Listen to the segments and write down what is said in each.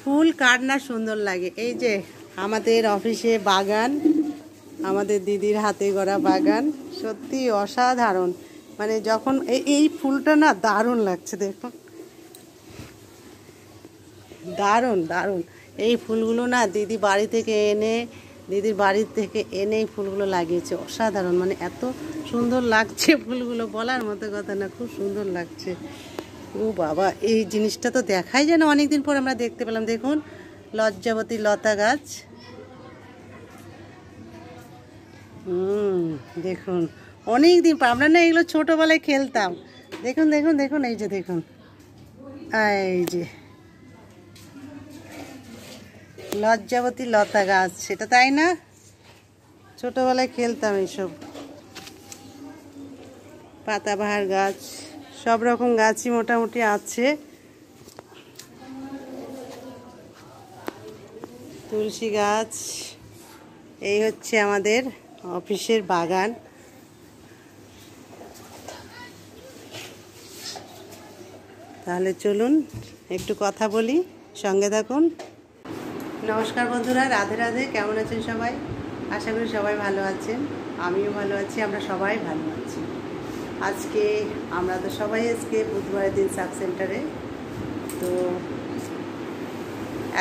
ফুল কার না সুন্দর লাগে। এই যে আমাদের অফিসে বাগান, আমাদের দিদির হাতে গড়া বাগান, সত্যি অসাধারণ। মানে যখন এই ফুলটা না দারুণ লাগছে, দেখুন দারুণ দারুণ। এই ফুলগুলো না দিদির বাড়ি থেকে এনে এই ফুলগুলো লাগিয়েছে, অসাধারণ। মানে এত সুন্দর লাগছে ফুলগুলো, বলার মতো কথা না, খুব সুন্দর লাগছে। ও বাবা, এই জিনিসটা তো দেখাই যেন অনেকদিন পর আমরা দেখতে পেলাম। দেখুন লজ্জাবতী লতা গাছ, দেখুন অনেক দিন পর। আমরা না এগুলো ছোটবেলায় খেলতাম। দেখুন দেখুন দেখুন, এই যে দেখুন, এই যে লজ্জাবতী লতা গাছ, সেটা তাই না? ছোটবেলায় খেলতাম এইসব। পাতাবাহার গাছ, সব রকম গাছই মোটামুটি আছে। তুলসী গাছ। এই হচ্ছে আমাদের অফিসের বাগান। তাহলে চলুন একটু কথা বলি, সঙ্গে থাকুন। নমস্কার বন্ধুরা, রাধে রাধে। কেমন আছেন সবাই? আশা করি সবাই ভালো আছেন, আমিও ভালো আছি, আমরা সবাই ভালো আছি। আজকে আমরা তো সবাই বুধবারের দিন সাব সেন্টারে। তো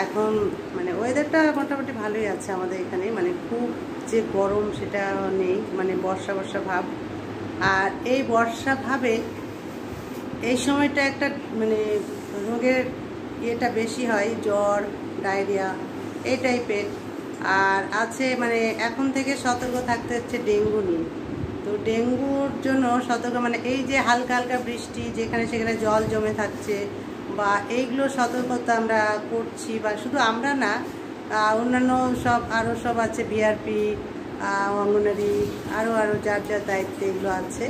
এখন মানে ওয়েদারটা মোটামুটি ভালোই আছে আমাদের এখানে। মানে খুব যে গরম সেটা নেই, মানে বর্ষা বর্ষা ভাব। আর এই বর্ষা ভাবে এই সময়টা একটা মানে রোগের ইয়েটা বেশি হয়, জ্বর, ডায়রিয়া এই টাইপের। আর আছে মানে এখন থেকে সতর্ক থাকতে হচ্ছে ডেঙ্গু নিয়ে। তো ডেঙ্গুর জন্য সতর্ক, মানে এই যে হালকা হালকা বৃষ্টি, যেখানে সেখানে জল জমে থাকছে বা এইগুলো সতর্কতা আমরা করছি। বা শুধু আমরা না, অন্যান্য আরও সব আছে, বিআরপি, অঙ্গনারী, আরও যার যার দায়িত্বে এগুলো আছে।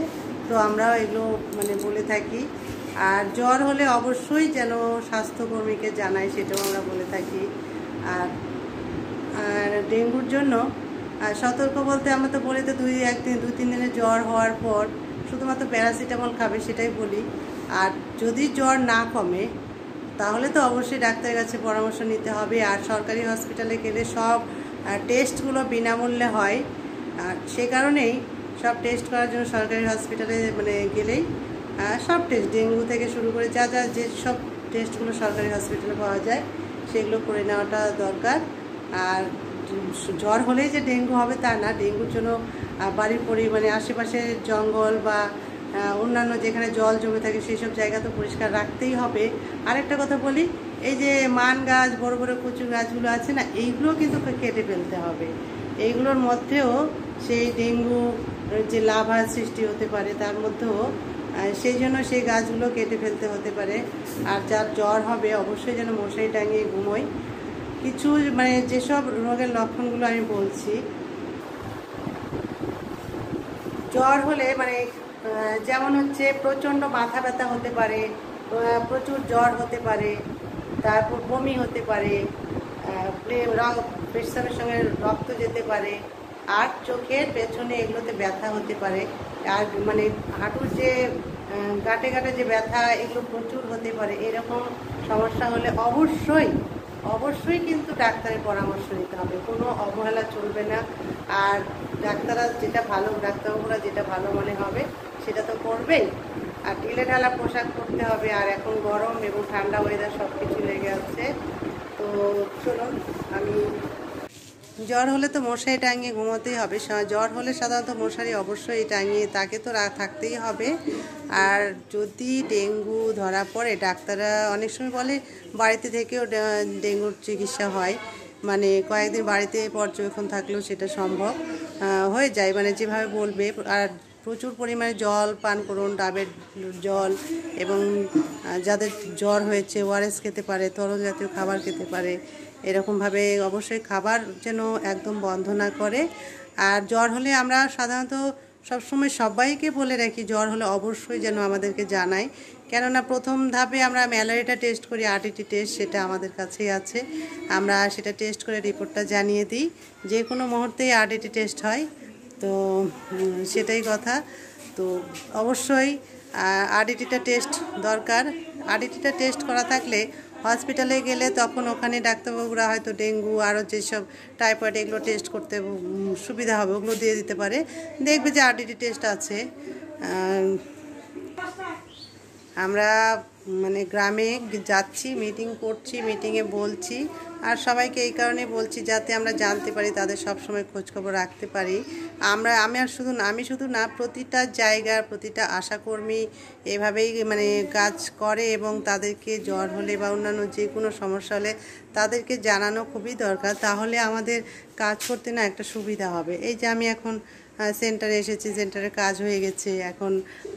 তো আমরাও এগুলো মানে বলে থাকি। আর জ্বর হলে অবশ্যই যেন স্বাস্থ্যকর্মীকে জানাই, সেটাও আমরা বলে থাকি। আর ডেঙ্গুর জন্য সতর্ক বলতে আমরা তো বলি তো দু তিন দিনের জ্বর হওয়ার পর শুধুমাত্র প্যারাসিটামল খাবে, সেটাই বলি। আর যদি জ্বর না কমে তাহলে তো অবশ্যই ডাক্তারের কাছে পরামর্শ নিতে হবে। আর সরকারি হসপিটালে গেলে সব টেস্টগুলো বিনামূল্যে হয়। আর সে কারণেই সব টেস্ট করার জন্য সরকারি হসপিটালে মানে গেলেই সব টেস্ট, ডেঙ্গু থেকে শুরু করে যে সব টেস্টগুলো সরকারি হসপিটালে পাওয়া যায় সেগুলো করে নেওয়াটা দরকার। আর জ্বর হলেই যে ডেঙ্গু হবে তা না, ডেঙ্গুর জন্য বাড়ির মানে আশেপাশে জঙ্গল বা অন্যান্য যেখানে জল জমে থাকে সেই সব জায়গা তো পরিষ্কার রাখতেই হবে। আরেকটা কথা বলি, এই যে মান গাছ, বড় বড় কচু গাছগুলো আছে না, এইগুলো কিন্তু কেটে ফেলতে হবে। এইগুলোর মধ্যেও সেই ডেঙ্গু যে লার্ভার সৃষ্টি হতে পারে, তার মধ্যেও সেই জন্য সেই গাছগুলো কেটে ফেলতে হতে পারে। আর যার জ্বর হবে অবশ্যই যেন মশারি টাঙিয়ে ঘুমোয়। কিছু মানে যেসব রোগের লক্ষণগুলো আমি বলছি, জ্বর হলে মানে যেমন হচ্ছে প্রচণ্ড মাথা ব্যথা হতে পারে, প্রচুর জ্বর হতে পারে, তারপর বমি হতে পারে, পেশাবের সঙ্গে রক্ত যেতে পারে, আর চোখের পেছনে এগুলোতে ব্যথা হতে পারে। আর মানে হাঁটুর যে গাঁটে গাঁটে যে ব্যথা, এগুলো প্রচুর হতে পারে। এরকম সমস্যা হলে অবশ্যই কিন্তু ডাক্তারের পরামর্শ নিতে হবে, কোনো অবহেলা চলবে না। আর ডাক্তারবাবুরা যেটা ভালো মনে হবে সেটা তো করবেই। আর ঢিলে ঢালা পোশাক পরতে হবে। আর এখন গরম এবং ঠান্ডা ওয়েদার সব কিছু লেগে আছে। তো চলুন, জ্বর হলে তো মশারি টাঙিয়ে ঘুমোতেই হবে। জ্বর হলে সাধারণত মশারি অবশ্যই টাঙিয়ে তাকে তো থাকতেই হবে। আর যদি ডেঙ্গু ধরা পড়ে, ডাক্তাররা অনেক সময় বলে বাড়িতে থেকেও ডেঙ্গুর চিকিৎসা হয়, মানে কয়েকদিন বাড়িতে পর্যবেক্ষণ থাকলেও সেটা সম্ভব হয়ে যায়, মানে যেভাবে বলবে। আর প্রচুর পরিমাণে জল পান করুন, ডাবের জল, এবং যাদের জ্বর হয়েছে ওআরএস খেতে পারে, তরল জাতীয় খাবার খেতে পারে। এরকমভাবে অবশ্যই খাবার যেন একদম বন্ধ না করে। আর জ্বর হলে আমরা সাধারণত সবসময় সবাইকে বলে রাখি, জ্বর হলে অবশ্যই যেন আমাদেরকে জানায়। কেননা প্রথম ধাপে আমরা ম্যালেরিয়াটা টেস্ট করি, আরটিটি টেস্ট, সেটা আমাদের কাছেই আছে। আমরা সেটা টেস্ট করে রিপোর্টটা জানিয়ে দিই। যে কোনো মুহূর্তেই আরটিটি টেস্ট হয়। তো সেটাই কথা। তো অবশ্যই আরডিটিটা টেস্ট দরকার। আরডিটিটা টেস্ট করা থাকলে হসপিটালে গেলে তখন ওখানে ডাক্তারবাবুরা হয়তো ডেঙ্গু আরও যেসব টাইফয়েড এগুলো টেস্ট করতে সুবিধা হবে, ওগুলো দিয়ে দিতে পারে। দেখবে যে আরডিটি টেস্ট আছে। আমরা মানে গ্রামে যাচ্ছি, মিটিং করছি, মিটিংয়ে বলছি, আর সবাইকে এই কারণে বলছি যাতে আমরা জানতে পারি, তাদের সব সময় খোঁজখবর রাখতে পারি। আমি শুধু না, প্রতিটা জায়গার প্রতিটা আশাকর্মী এভাবেই মানে কাজ করে, এবং তাদেরকে জ্বর হলে বা অন্যান্য যে কোনো সমস্যা হলে তাদেরকে জানানো খুবই দরকার। তাহলে আমাদের কাজ করতে না একটা সুবিধা হবে। এই যে আমি এখন সেন্টারে এসেছি, সেন্টারে কাজ হয়ে গেছে, এখন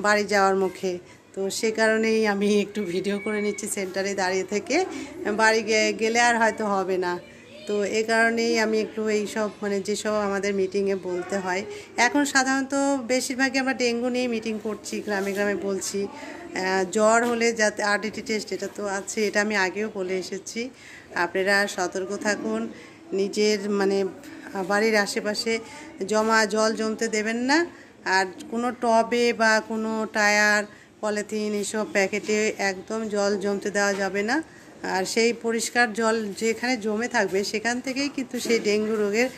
বাড়ি যাওয়ার মুখে। তো সে কারণেই আমি একটু ভিডিও করে নিচ্ছি সেন্টারে দাঁড়িয়ে থেকে, বাড়ি গেলে আর হয়তো হবে না। তো এই কারণেই আমি একটু এইসব মানে যেসব আমাদের মিটিংয়ে বলতে হয়, এখন সাধারণত বেশিরভাগই আমরা ডেঙ্গু নিয়ে মিটিং করছি, গ্রামে গ্রামে বলছি। জ্বর হলে যাতে আরডিটি টেস্ট এটা তো আছে, এটা আমি আগেও বলে এসেছি। আপনারা সতর্ক থাকুন, নিজের মানে বাড়ির আশেপাশে জল জমতে দেবেন না। আর কোনো টবে বা কোনো টায়ার, পলিথিন এসব প্যাকেটে একদম জল জমতে দেওয়া যাবে না। আর সেই পরিষ্কার জল যেখানে জমে থাকবে সেখান থেকেই কিন্তু সেই ডেঙ্গু রোগের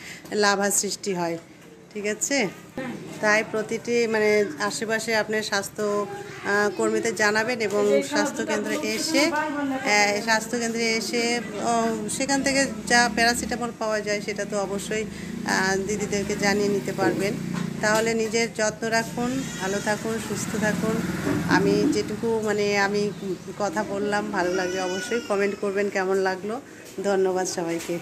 লাভা সৃষ্টি হয়। ঠিক আছে? তাই প্রতিটি মানে আশেপাশে আপনার স্বাস্থ্য কর্মীদের জানাবেন, এবং স্বাস্থ্যকেন্দ্রে এসে সেখান থেকে যা প্যারাসিটামল পাওয়া যায় সেটা তো অবশ্যই দিদিদেরকে জানিয়ে নিতে পারবেন। তাহলে নিজের যত্ন রাখুন, ভালো থাকুন, সুস্থ থাকুন। আমি যেটুকু মানে আমি কথা বললাম ভালো লাগলে অবশ্যই কমেন্ট করবেন কেমন লাগলো। ধন্যবাদ সবাইকে।